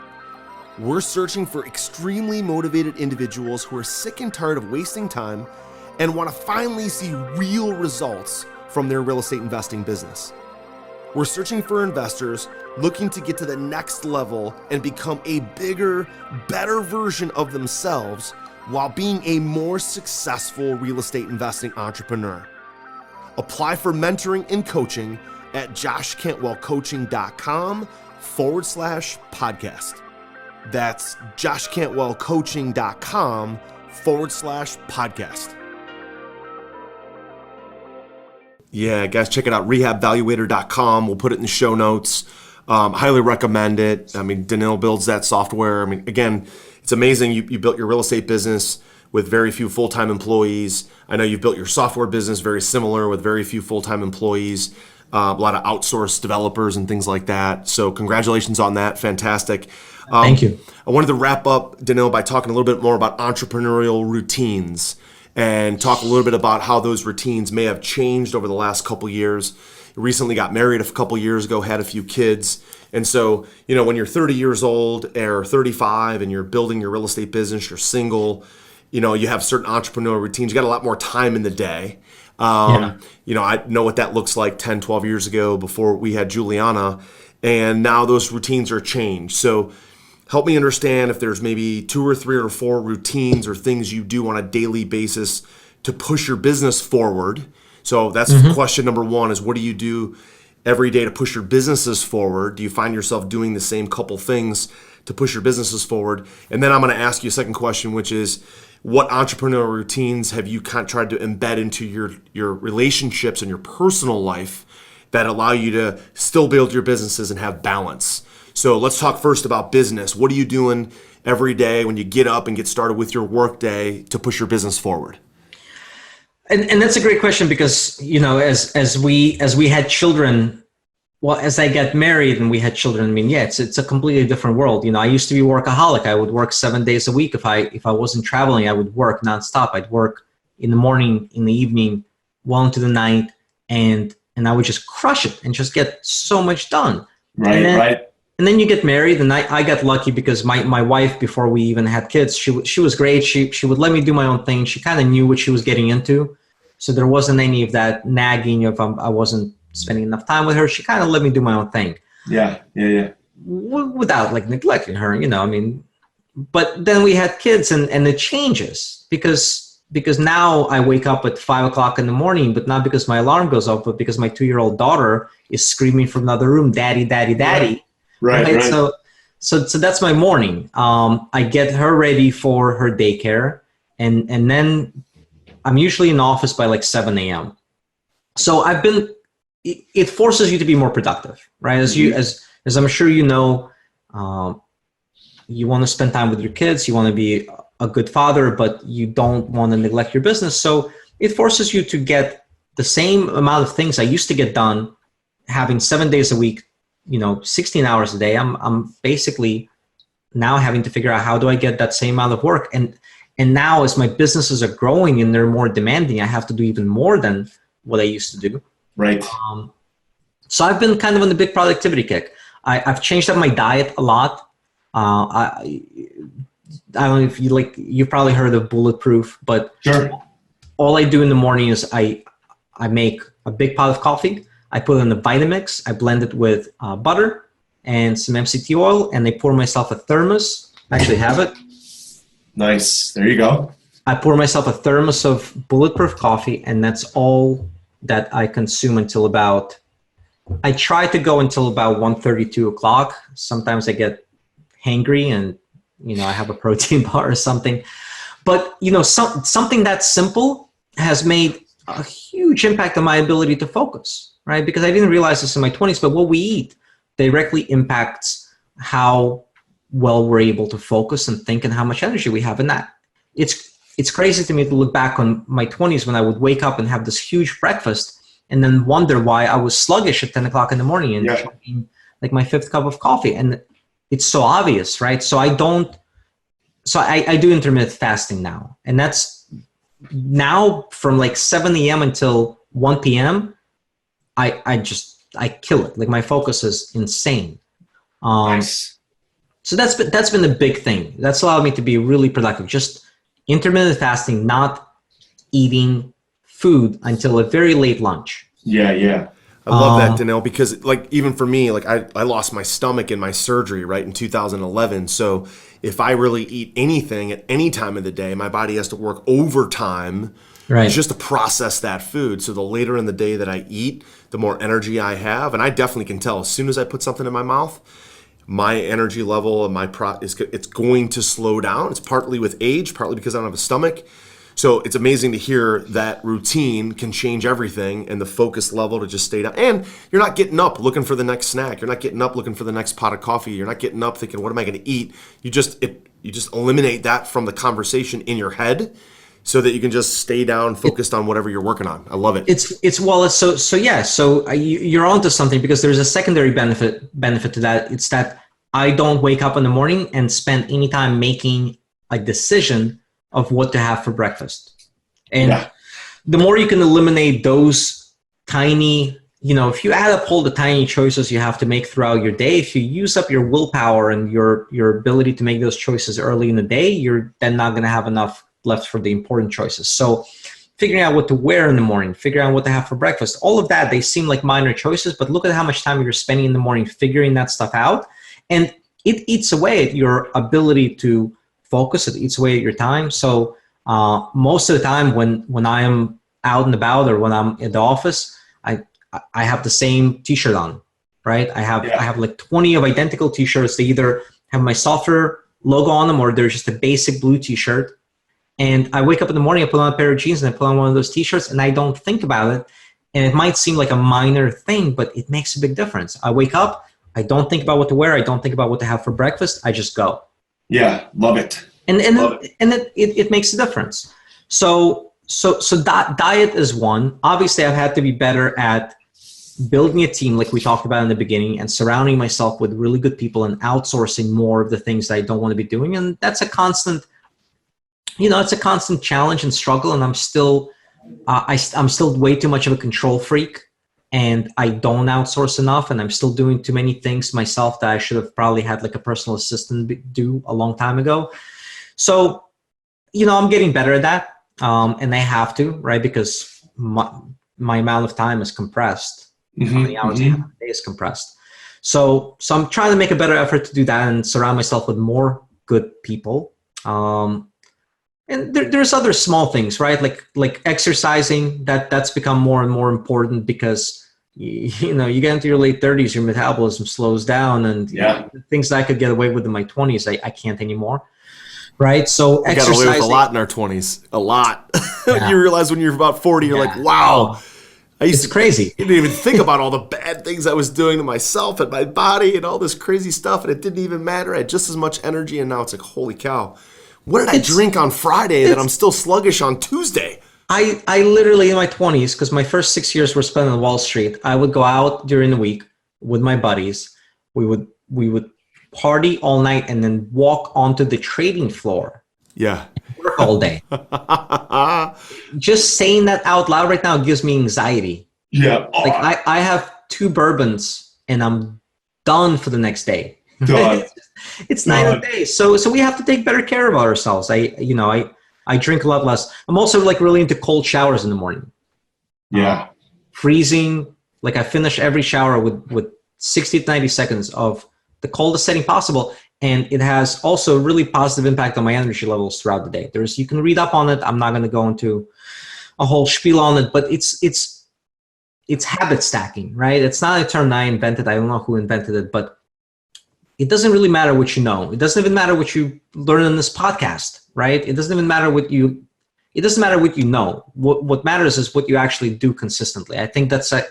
We're searching for extremely motivated individuals who are sick and tired of wasting time and want to finally see real results from their real estate investing business. We're searching for investors looking to get to the next level and become a bigger, better version of themselves while being a more successful real estate investing entrepreneur. Apply for mentoring and coaching at joshcantwellcoaching.com/podcast. That's joshcantwellcoaching.com/podcast. Yeah, guys, check it out, rehabvaluator.com. We'll put it in the show notes. Highly recommend it. I mean, Daniil builds that software. I mean, again, it's amazing. You built your real estate business with very few full-time employees. I know you've built your software business very similar with very few full-time employees, a lot of outsourced developers and things like that. So congratulations on that. Fantastic. Thank you. I wanted to wrap up, Daniil, by talking a little bit more about entrepreneurial routines and talk a little bit about how those routines may have changed over the last couple years. You recently got married a couple years ago, had a few kids. And so, when you're 30 years old or 35 and you're building your real estate business, you're single, you have certain entrepreneurial routines. You got a lot more time in the day. I know what that looks like 10, 12 years ago before we had Juliana. And now those routines are changed. So help me understand if there's maybe 2 or 3 or 4 routines or things you do on a daily basis to push your business forward. So that's question number 1 is, what do you do every day to push your businesses forward? Do you find yourself doing the same couple things to push your businesses forward? And then I'm going to ask you a second question, which is, what entrepreneurial routines have you tried to embed into your relationships and your personal life? that allow you to still build your businesses and have balance. So let's talk first about business. What are you doing every day when you get up and get started with your work day to push your business forward? And that's a great question because, as we had children, well, as I got married and we had children, I mean, yeah, it's a completely different world. I used to be a workaholic. I would work 7 days a week. If I wasn't traveling, I would work nonstop. I'd work in the morning, in the evening, well into the night, and I would just crush it and just get so much done. Right. And then you get married, and I got lucky because my wife, before we even had kids, she was great. She would let me do my own thing. She kind of knew what she was getting into. So there wasn't any of that nagging if I wasn't spending enough time with her. She kind of let me do my own thing. Yeah. Without neglecting her, I mean, but then we had kids and it changes because now I wake up at 5 o'clock in the morning, but not because my alarm goes off, but because my 2-year-old daughter is screaming from another room, "Daddy, daddy, daddy." Right. So that's my morning. I get her ready for her daycare and then I'm usually in the office by 7 a.m. So it forces you to be more productive, right? As I'm sure you know, you want to spend time with your kids, you want to be a good father, but you don't want to neglect your business. So it forces you to get the same amount of things I used to get done having 7 days a week, 16 hours a day. I'm basically now having to figure out how do I get that same amount of work. And now as my businesses are growing and they're more demanding, I have to do even more than what I used to do. Right. So I've been kind of on the big productivity kick. I've changed up my diet a lot. I don't know if you've probably heard of Bulletproof, but sure. All I do in the morning is I make a big pot of coffee. I put in the Vitamix. I blend it with butter and some MCT oil, and I pour myself a thermos. I actually have it. Nice. There you go. I pour myself a thermos of Bulletproof coffee, and that's all that I consume until I try to go until about 1:30, 2 o'clock. Sometimes I get hangry and, I have a protein bar or something. But, something that simple has made a huge impact on my ability to focus, right? Because I didn't realize this in my 20s, but what we eat directly impacts how well we're able to focus and think and how much energy we have in that. It's crazy to me to look back on my 20s when I would wake up and have this huge breakfast and then wonder why I was sluggish at 10 o'clock in the morning and drinking my 5th cup of coffee. And it's so obvious, right? So I do intermittent fasting now. And that's now from 7 a.m. until 1 p.m. I kill it. My focus is insane. Nice. So that's been a big thing. That's allowed me to be really productive. Just intermittent fasting, not eating food until a very late lunch. Yeah. I love that, Daniil, because even for me, I lost my stomach in my surgery right in 2011. So if I really eat anything at any time of the day, my body has to work overtime just to process that food. So the later in the day that I eat, the more energy I have. And I definitely can tell as soon as I put something in my mouth, my energy level and it's going to slow down. It's partly with age, partly because I don't have a stomach. So it's amazing to hear that routine can change everything and the focus level to just stay down. And you're not getting up looking for the next snack. You're not getting up looking for the next pot of coffee. You're not getting up thinking, what am I going to eat? You just eliminate that from the conversation in your head so that you can just stay down, focused on whatever you're working on. I love it. So you're onto something because there's a secondary benefit to that. It's that I don't wake up in the morning and spend any time making a decision of what to have for breakfast. And the more you can eliminate those tiny, if you add up all the tiny choices you have to make throughout your day, if you use up your willpower and your ability to make those choices early in the day, you're then not going to have enough left for the important choices. So figuring out what to wear in the morning, figuring out what to have for breakfast, all of that, they seem like minor choices, but look at how much time you're spending in the morning figuring that stuff out. And it eats away at your ability to focus. It eats away at your time. So most of the time when I am out and about or when I'm in the office, I have the same t-shirt on, right? I have 20 of identical t-shirts. They either have my software logo on them or they're just a basic blue t-shirt. And I wake up in the morning, I put on a pair of jeans and I put on one of those t-shirts and I don't think about it. And it might seem like a minor thing, but it makes a big difference. I wake up, I don't think about what to wear. I don't think about what to have for breakfast. I just go. Yeah, love it. And it makes a difference. So diet is one. Obviously, I've had to be better at building a team, like we talked about in the beginning, and surrounding myself with really good people and outsourcing more of the things that I don't want to be doing. And that's a constant, it's a constant challenge and struggle. And I'm still way too much of a control freak, and I don't outsource enough, and I'm still doing too many things myself that I should have probably had like a personal assistant do a long time ago. So, I'm getting better at that. And I have to, right? Because my amount of time is compressed. How many hours I have a day is compressed. So I'm trying to make a better effort to do that and surround myself with more good people. And there's other small things, right? Like exercising, that's become more and more important because you get into your late 30s, your metabolism slows down, and things that I could get away with in my 20s, I can't anymore. Right. So we got away with a lot in our 20s, a lot. You realize when you're about 40, you're like, wow. It's crazy. I didn't even think about all the bad things I was doing to myself and my body and all this crazy stuff, and it didn't even matter. I had just as much energy, and now it's like, holy cow. What did I drink on Friday that I'm still sluggish on Tuesday? I literally, in my 20s, because my first 6 years were spent on Wall Street, I would go out during the week with my buddies. We would party all night and then walk onto the trading floor. Yeah. Work all day. Just saying that out loud right now gives me anxiety. Yeah. Like I have 2 bourbons and I'm done for the next day. Done. It's night and day. So we have to take better care of ourselves. I drink a lot less. I'm also like really into cold showers in the morning. Yeah. Freezing. Like I finish every shower with 60 to 90 seconds of the coldest setting possible. And it has also a really positive impact on my energy levels throughout the day. You can read up on it. I'm not going to go into a whole spiel on it, but it's habit stacking, right? It's not a term I invented. I don't know who invented it, but it doesn't really matter what you know. It doesn't even matter what you learn in this podcast, right? It doesn't even matter what you know. What matters is what you actually do consistently. I think that's a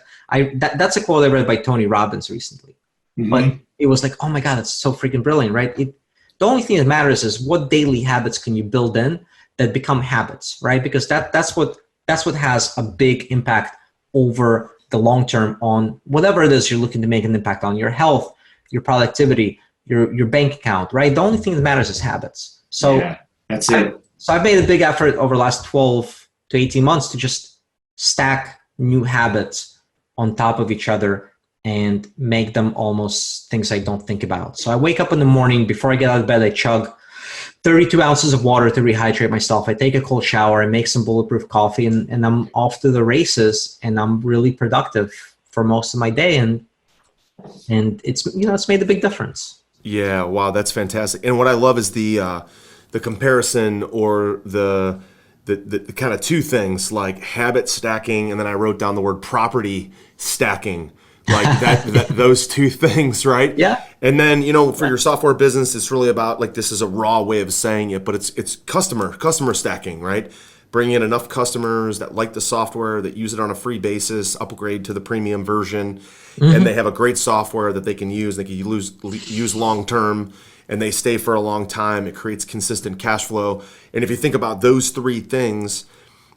quote I read by Tony Robbins recently. But it was like, oh my God, it's so freaking brilliant, right? The only thing that matters is what daily habits can you build in that become habits, right? Because that's what has a big impact over the long term on whatever it is you're looking to make an impact on: your health, your productivity, your bank account, right? The only thing that matters is habits. So that's it. So I've made a big effort over the last 12 to 18 months to just stack new habits on top of each other and make them almost things I don't think about. So I wake up in the morning, before I get out of bed, I chug 32 ounces of water to rehydrate myself. I take a cold shower, I make some bulletproof coffee, and I'm off to the races, and I'm really productive for most of my day. And it's made a big difference. Yeah, wow, that's fantastic. And what I love is the comparison, or the kind of two things, like habit stacking, and then I wrote down the word property stacking. Like that those two things, right? Yeah. And then, for your software business, it's really about, like, this is a raw way of saying it, but it's customer stacking, right? Bring in enough customers that like the software, that use it on a free basis, upgrade to the premium version, and they have a great software that they can use. They can use long term, and they stay for a long time. It creates consistent cash flow. And if you think about those three things,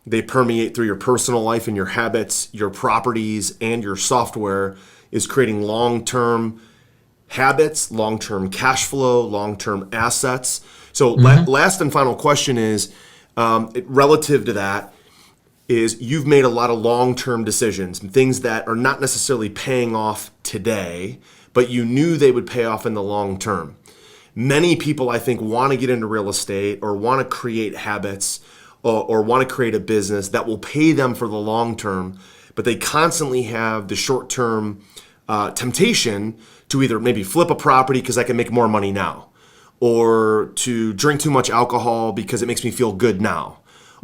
they permeate through your personal life and your habits, your properties, and your software, is creating long-term habits, long-term cash flow, long-term assets. So last and final question is, relative to that, is you've made a lot of long-term decisions, things that are not necessarily paying off today, but you knew they would pay off in the long term. Many people, I think, want to get into real estate or want to create habits or want to create a business that will pay them for the long term, but they constantly have the short term temptation to either maybe flip a property because I can make more money now, or to drink too much alcohol because it makes me feel good now,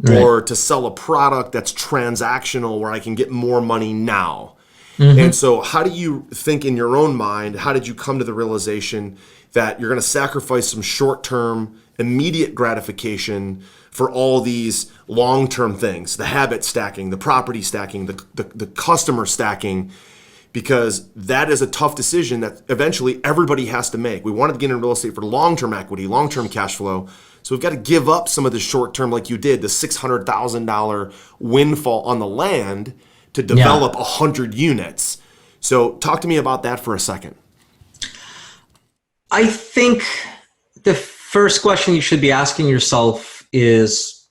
or to sell a product that's transactional where I can get more money now. And so how do you think in your own mind, how did you come to the realization that you're going to sacrifice some short term immediate gratification for all these long-term things, the habit stacking, the property stacking, the customer stacking, because that is a tough decision that eventually everybody has to make. We wanted to get into real estate for long-term equity, long-term cash flow. So we've got to give up some of the short-term, like you did, the $600,000 windfall on the land to develop 100 units. So talk to me about that for a second. I think the first question you should be asking yourself is,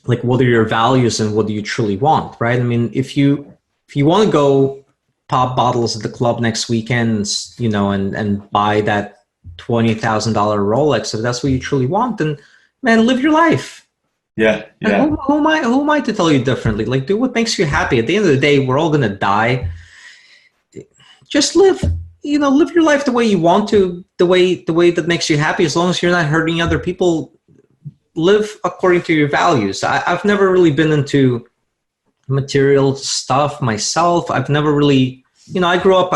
like, what are your values and what do you truly want, right? I mean, if you want to go pop bottles at the club next weekend, you know, and buy that $20,000 Rolex, if that's what you truly want, then man, live your life. Yeah. Who am I to tell you differently? Like, do what makes you happy. At the end of the day, we're all gonna die. Just live your life the way you want to, the way that makes you happy, as long as you're not hurting other people. Live according to your values. I've never really been into material stuff myself. I've never really, I grew up,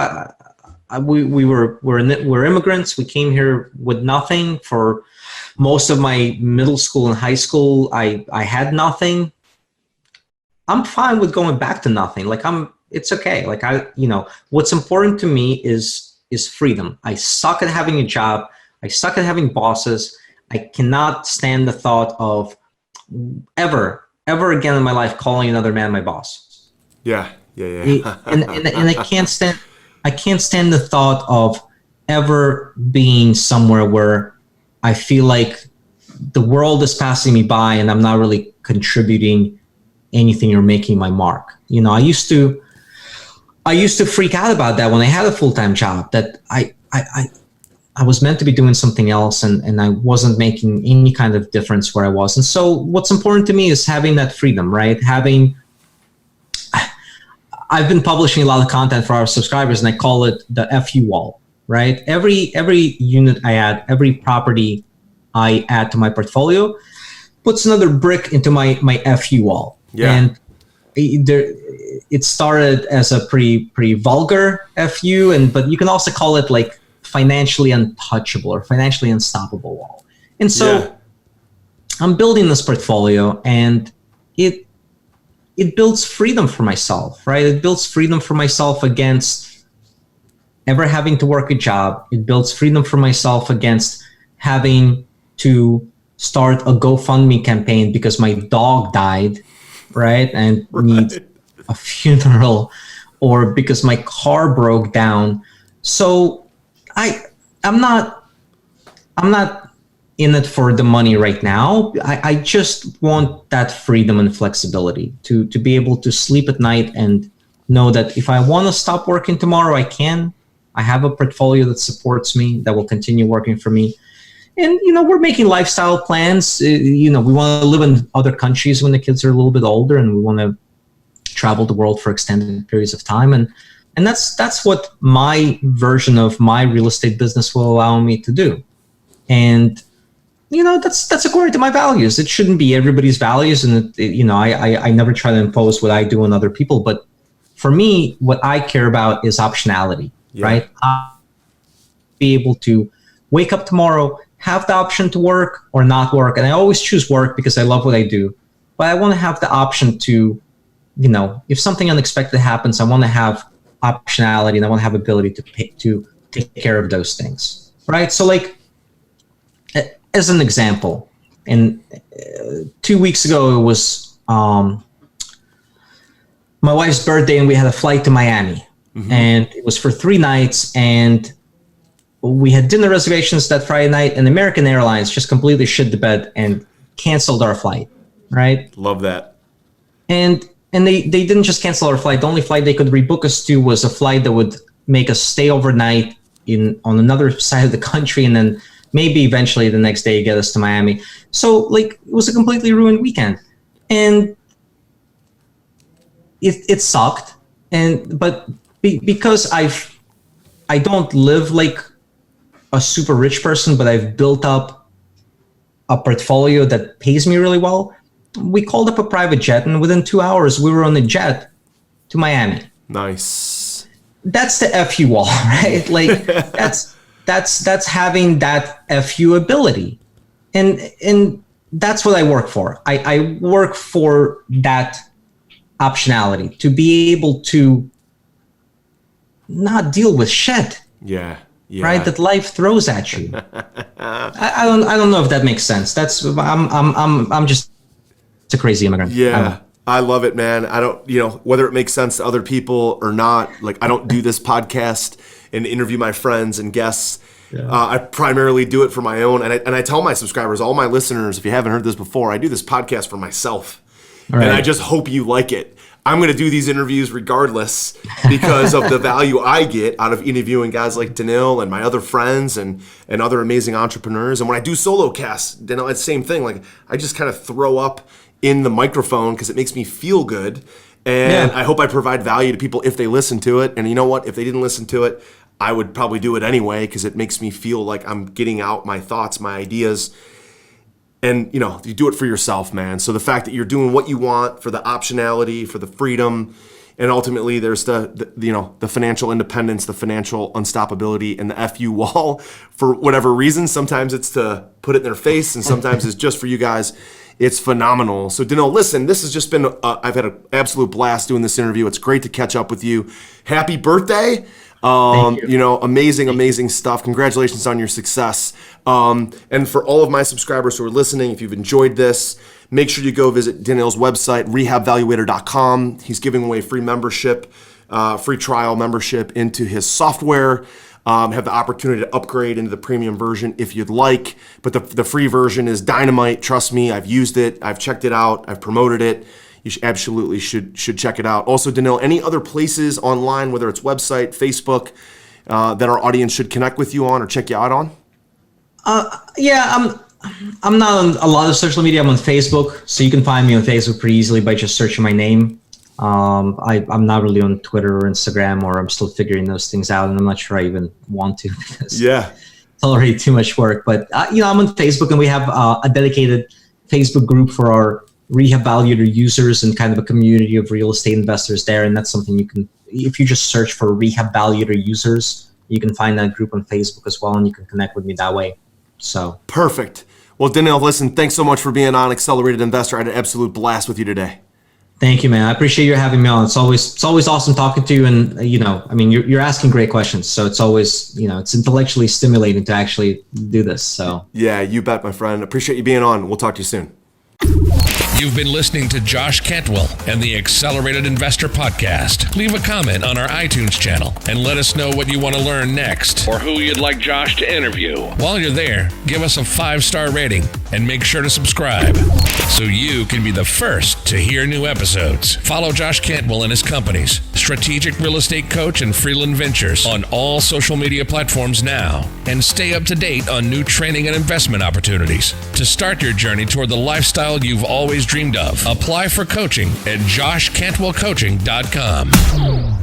we're immigrants. We came here with nothing. For most of my middle school and high school, I had nothing. I'm fine with going back to nothing. Like, it's okay. Like, what's important to me is freedom. I suck at having a job. I suck at having bosses. I cannot stand the thought of ever again in my life calling another man my boss. Yeah. and I can't stand the thought of ever being somewhere where I feel like the world is passing me by and I'm not really contributing anything or making my mark. I used to freak out about that when I had a full-time job, that I was meant to be doing something else and I wasn't making any kind of difference where I was. And so what's important to me is having that freedom, right? I've been publishing a lot of content for our subscribers, and I call it the FU wall, right? Every unit I add, every property I add to my portfolio puts another brick into my FU wall. Yeah. And it started as a pretty vulgar FU, but you can also call it like financially untouchable or financially unstoppable wall. And so I'm building this portfolio, and it builds freedom for myself, right? It builds freedom for myself against ever having to work a job. It builds freedom for myself against having to start a GoFundMe campaign because my dog died, right? And needs a funeral, or because my car broke down. So I'm not in it for the money right now. I just want that freedom and flexibility to be able to sleep at night and know that if I want to stop working tomorrow, I can. I have a portfolio that supports me, that will continue working for me. And, we're making lifestyle plans. We want to live in other countries when the kids are a little bit older, and we want to travel the world for extended periods of time. And that's what my version of my real estate business will allow me to do. And, that's according to my values. It shouldn't be everybody's values. And, I never try to impose what I do on other people. But for me, what I care about is optionality, right? I'll be able to wake up tomorrow, have the option to work or not work. And I always choose work because I love what I do. But I want to have the option to, if something unexpected happens, I want to have optionality, and I want to have ability to take care of those things, right? So, like, as an example, and 2 weeks ago it was my wife's birthday, and we had a flight to Miami, and it was for 3 nights, and we had dinner reservations that Friday night, and American Airlines just completely shit the bed and canceled our flight, right? Love that. And they didn't just cancel our flight. The only flight they could rebook us to was a flight that would make us stay overnight on another side of the country, and then maybe eventually the next day get us to Miami. So, like, it was a completely ruined weekend. And it sucked. But because I don't live like a super rich person, but I've built up a portfolio that pays me really well, we called up a private jet, and within 2 hours we were on the jet to Miami. Nice. That's the FU wall, right? Like, that's having that FU ability. And that's what I work for. I work for that optionality, to be able to not deal with shit. Yeah. Right, that life throws at you. I don't know if that makes sense. I'm just a crazy immigrant. Yeah. I love it, man. I don't, whether it makes sense to other people or not, like I don't do this podcast and interview my friends and guests. Yeah. I primarily do it for my own. And I tell my subscribers, all my listeners, if you haven't heard this before, I do this podcast for myself. Right. And I just hope you like it. I'm going to do these interviews regardless because of the value I get out of interviewing guys like Daniil and my other friends and other amazing entrepreneurs. And when I do solo casts, Daniil, it's the same thing. Like I just kind of throw up in the microphone because it makes me feel good. And I hope I provide value to people if they listen to it. And you know what? If they didn't listen to it, I would probably do it anyway because it makes me feel like I'm getting out my thoughts, my ideas. And, you do it for yourself, man. So the fact that you're doing what you want for the optionality, for the freedom, and ultimately there's the financial independence, the financial unstoppability, and the FU wall for whatever reason. Sometimes it's to put it in their face, and sometimes it's just for you guys. It's phenomenal. So, Daniil, listen, this has just been, I've had an absolute blast doing this interview. It's great to catch up with you. Happy birthday. Amazing stuff. Congratulations on your success. And for all of my subscribers who are listening, if you've enjoyed this, make sure you go visit Daniil's website, rehabvaluator.com. He's giving away free membership, free trial membership into his software. Have the opportunity to upgrade into the premium version if you'd like. But the free version is dynamite. Trust me, I've used it. I've checked it out. I've promoted it. You absolutely should check it out. Also, Daniil, any other places online, whether it's website, Facebook, that our audience should connect with you on or check you out on? I'm not on a lot of social media. I'm on Facebook, so you can find me on Facebook pretty easily by just searching my name. I'm not really on Twitter or Instagram, or I'm still figuring those things out, and I'm not sure I even want to because it's already too much work. But I'm on Facebook, and we have a dedicated Facebook group for our Rehab Valuator users and kind of a community of real estate investors there. And that's something you can, if you just search for Rehab Valuator users, you can find that group on Facebook as well, and you can connect with me that way. So perfect. Well, Daniil, listen, thanks so much for being on Accelerated Investor. I had an absolute blast with you today. Thank you, man. I appreciate you having me on. It's always awesome talking to you. And, you're asking great questions. So it's always, it's intellectually stimulating to actually do this. So yeah, you bet, my friend. Appreciate you being on. We'll talk to you soon. You've been listening to Josh Cantwell and the Accelerated Investor Podcast. Leave a comment on our iTunes channel and let us know what you want to learn next or who you'd like Josh to interview. While you're there, give us a 5-star rating and make sure to subscribe so you can be the first to hear new episodes. Follow Josh Cantwell and his companies, Strategic Real Estate Coach and Freeland Ventures, on all social media platforms now, and stay up to date on new training and investment opportunities. To start your journey toward the lifestyle you've always dreamed of, apply for coaching at joshcantwellcoaching.com.